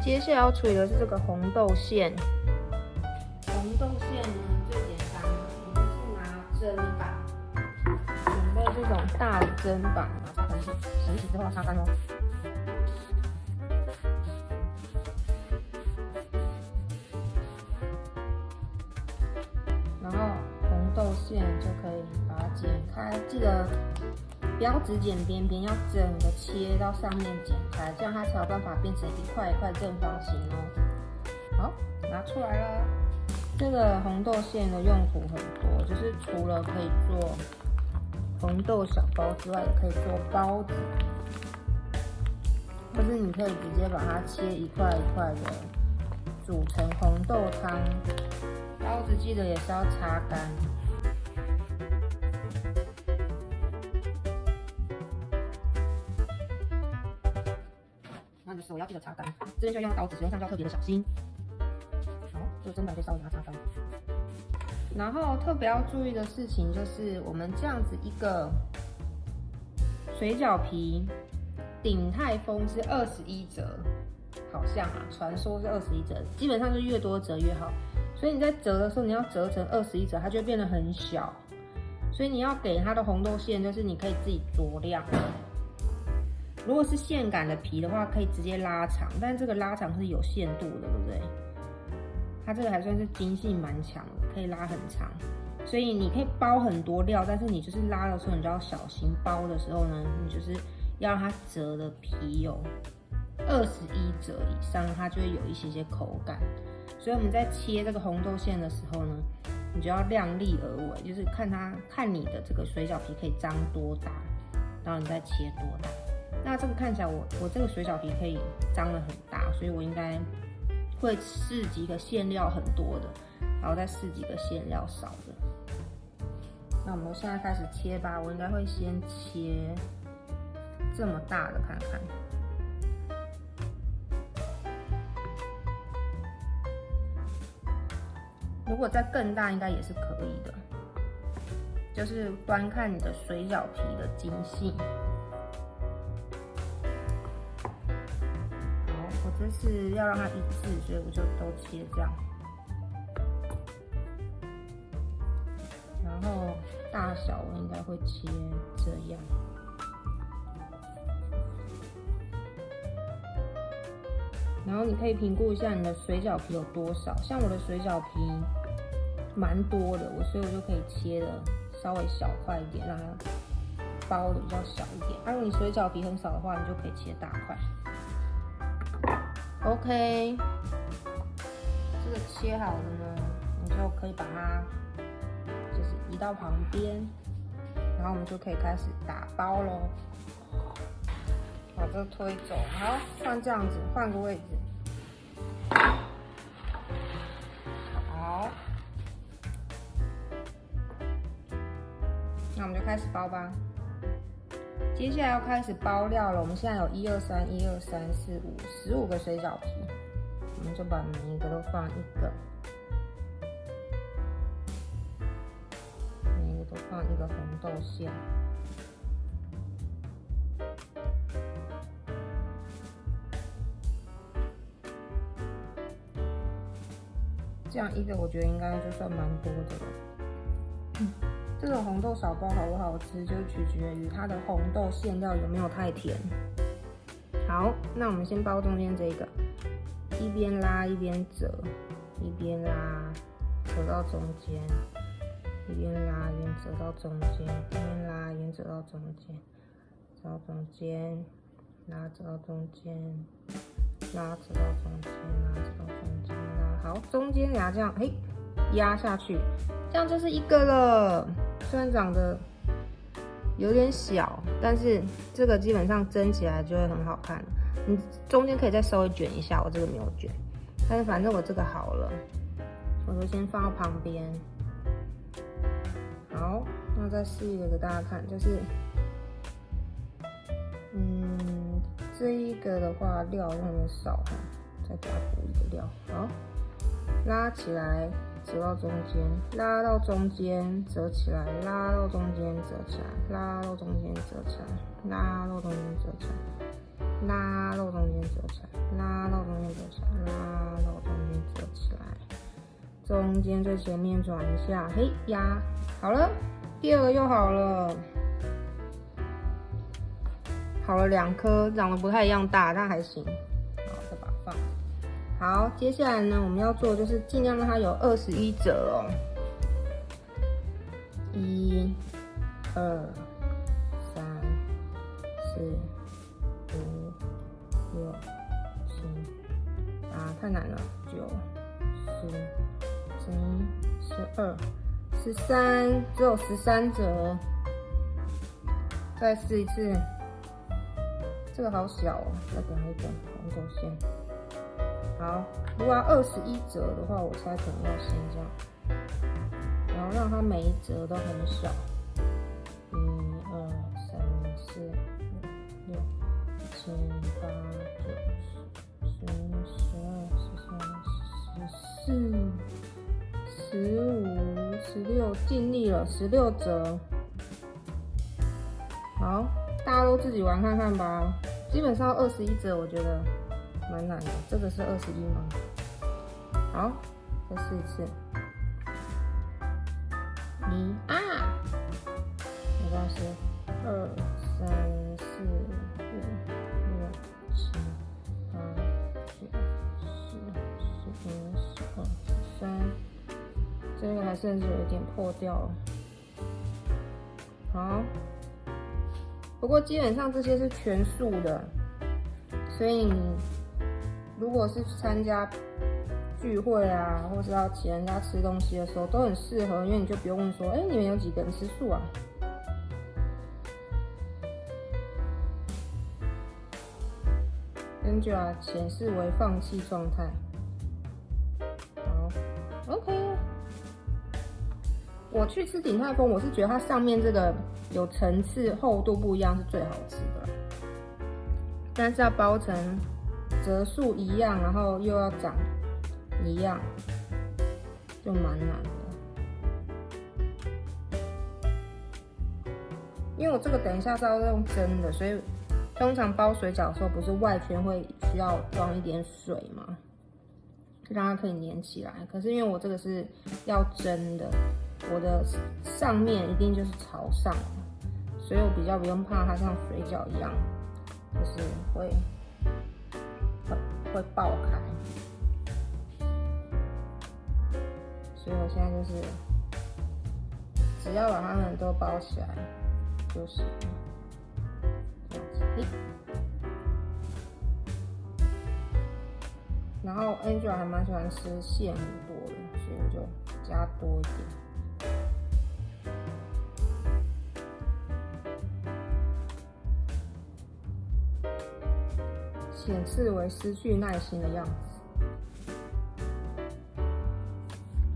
接下来要处理的是这个红豆馅。红豆馅呢最简单，我们是拿砧板，准备这种大的砧板，把它擦干净，洗一洗之后要擦干哦。然后红豆馅就可以把它剪开，记得不要只剪边边，要整个切到上面剪开，这样它才有办法变成一块一块正方形哦。好，拿出来了。这个红豆馅的用途很多，就是除了可以做红豆小包之外，也可以做包子，或是你可以直接把它切一块一块的，煮成红豆汤。包子记得也是要擦干。那你的手要记得擦干，这边就要用刀子，使用上就要特别的小心。好，这个砧板可以稍微把它擦干。然后特别要注意的事情就是，我们这样子一个水饺皮，鼎泰丰是21折，好像啊，传说是21折，基本上就越多折越好。所以你在折的时候，你要折成21折，它就会变得很小。所以你要给它的红豆馅，就是你可以自己酌量。如果是线感的皮的话，可以直接拉长，但这个拉长是有限度的，对不对？它这个还算是筋性蛮强的，可以拉很长。所以你可以包很多料，但是你就是拉的时候，你就要小心。包的时候呢，你就是要让它折的皮有21折以上，它就会有一些口感。所以我们在切这个红豆馅的时候呢，你就要量力而为，就是看你的这个水饺皮可以张多大，然后你再切多大。那这个看起来我这个水饺皮可以张得很大，所以我应该会试几个馅料很多的，然后再试几个馅料少的。那我们现在开始切吧，我应该会先切这么大的看看。如果再更大，应该也是可以的，就是端看你的水饺皮的精细。好，我这次要让它一致，所以我就都切这样。然后大小我应该会切这样。然后你可以评估一下你的水饺皮有多少，像我的水饺皮蛮多的，所以我就可以切的稍微小块一点，让它包的比较小一点。如果你水饺皮很少的话，你就可以切大块。OK， 这个切好了呢，你就可以把它就是移到旁边，然后我们就可以开始打包咯。把这个推走，好，换这样子，换个位置。好，那我们就开始包吧。接下来要开始包料了，我们现在有1、2、3、1、2、3、4、5，15个水饺皮，我们就把每一个都放一个，每一个都放一个红豆馅。这样一个我觉得应该就算蛮多的了。这种红豆小包好不好吃，就取决于它的红豆馅料有没有太甜。好，那我们先包中间这个，一边拉一边折，一边拉折到中间，一边拉一边折到中间，一边拉一边折到中间，折到中间，拉折到中间，拉折到中间，拉折到中间，拉好，中间给它这样，嘿，压下去，这样就是一个了。虽然长得有点小，但是这个基本上蒸起来就会很好看。你中间可以再稍微卷一下，我这个没有卷，但是反正我这个好了，我就先放到旁边。好，那再试一个给大家看，就是，这一个的话料有点少哈，再给它补一个料。好，拉起来。折到中间，拉到中间，折起来，拉到中间，折起来，拉到中间，折起来，拉到中间，折起来。拉到中间折起来，拉到中间折起来，拉到中间折起来，中间最前面转一下，嘿，压好了，第二个又好了，好了2颗，长得不太一样大，但还行。好，再把它放。好，接下来呢，我们要做的就是尽量让它有21折哦。1、2、3、4、5、6、7、8，太难了。9、10、11、12、13，只有13折。再试一次，这个好小哦，再给它一根红头线。好，如果要21折的话，我猜可能要先这样，然后让它每一折都很小。1、2、3、4、5、6、7、8、9、10、11、12、13、14、15、16，尽力了，16折。好，大家都自己玩看看吧。基本上21折，我觉得蛮难的。这个是21吗？好，再试一次。1啊，没关系。2、3、4、5、6、7、8、9、10、11、12、13，这个还甚至有一点破掉了。好。不过基本上这些是全素的，所以你如果是参加聚会啊，或是要请人家吃东西的时候，都很适合，因为你就不用问说，你们有几个人吃素啊？Angela 显示为放弃状态。好 ，OK。我去吃鼎泰丰，我是觉得它上面这个有层次、厚度不一样是最好吃的，但是要包成折数一样，然后又要长一样，就蛮难的。因为我这个等一下是要用蒸的，所以通常包水饺的时候，不是外圈会需要装一点水吗？让它可以粘起来。可是因为我这个是要蒸的。我的上面一定就是朝上，所以我比较不用怕它像水饺一样，就是会爆开。所以我现在就是只要把它们都包起来就行了，这样子。然后 Angela 还蛮喜欢吃馅很多的，所以我就加多一点。显示为失去耐心的样子。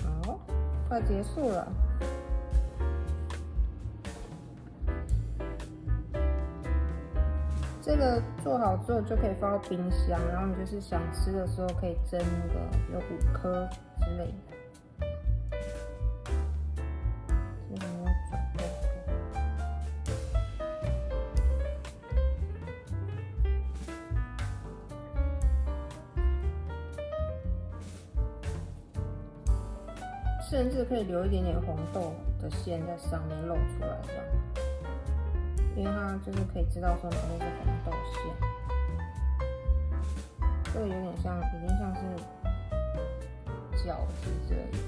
好，快结束了。这个做好之后就可以放到冰箱，然后你就是想吃的时候可以蒸那个有5颗之类的。这个没有转过。甚至可以留一点点红豆的馅在上面露出来，这样，因为它就是可以知道说哪边是红豆馅。这个有点像，已经像是饺子之类的。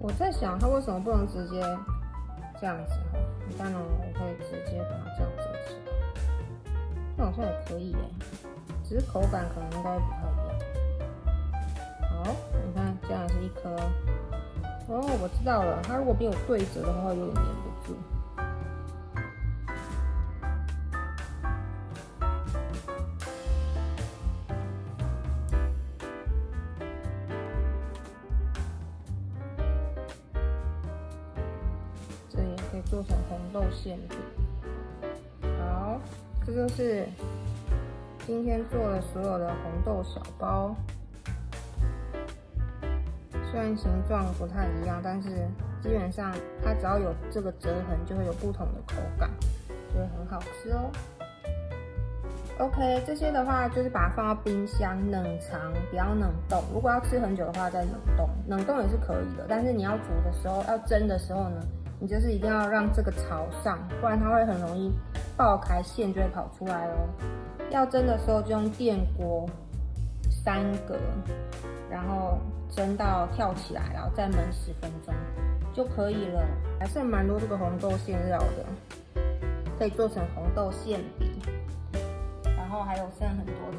我在想，它为什么不能直接这样子哈？当然，我可以直接把它这样折起来，那好像也可以耶，只是口感可能应该会不太一样。好，你看这样也是1颗。哦，我知道了，它如果没有对折的话，有点粘不住。这也可以做成红豆馅饼。好，这就是今天做了所有的红豆小包，虽然形状不太一样，但是基本上它只要有这个折痕，就会有不同的口感，就会很好吃哦。OK， 这些的话就是把它放到冰箱冷藏，不要冷冻。如果要吃很久的话，再冷冻，冷冻也是可以的。但是你要煮的时候，要蒸的时候呢，你就是一定要让这个朝上，不然它会很容易爆开，馅就会跑出来哦。要蒸的时候就用电锅3格，然后蒸到跳起来，然后再焖10分钟就可以了。还剩蛮多这个红豆馅料的，可以做成红豆馅饼。然后还有剩很多这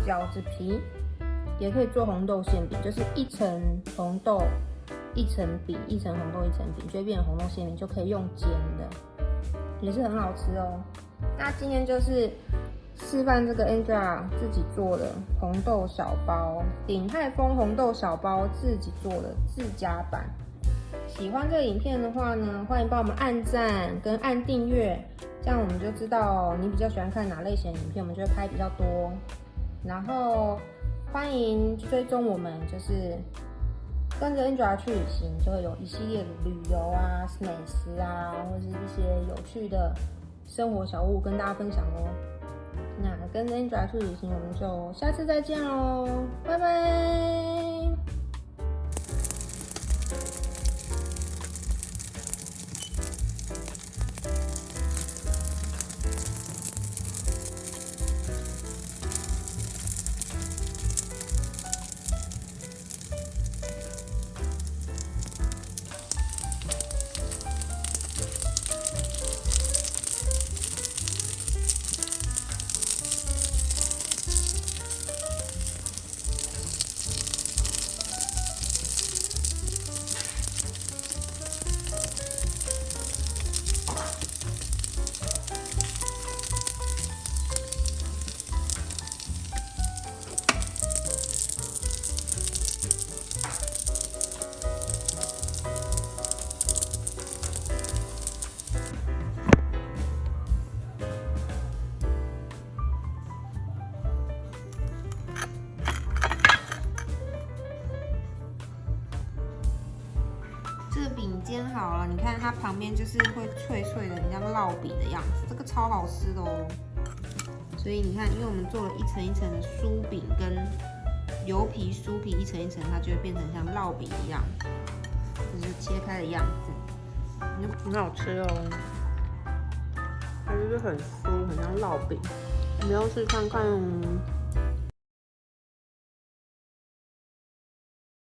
个饺子皮，也可以做红豆馅饼，就是一层红豆一层饼，一层红豆一层饼，就会变成红豆馅饼，就可以用煎的，也是很好吃哦。那今天就是示范这个 Angela 自己做的红豆小包，鼎泰丰红豆小包自己做的自家版。喜欢这个影片的话呢，欢迎帮我们按赞跟按订阅，这样我们就知道你比较喜欢看哪类型的影片，我们就会拍比较多。然后欢迎追踪我们，就是跟着 Angela 去旅行，就会有一系列的旅游啊、美食啊，或是一些有趣的生活小物跟大家分享哦。那跟着 Angela 去旅行，我们就下次再见喽，拜拜。这个饼煎好了，你看它旁边就是会脆脆的，很像烙饼的样子，这个超好吃的哦。所以你看，因为我们做了一层一层的酥饼跟油皮酥皮一层一层，它就会变成像烙饼一样，这就是切开的样子，很好吃哦。它就是很酥，很像烙饼，你要试看看哦。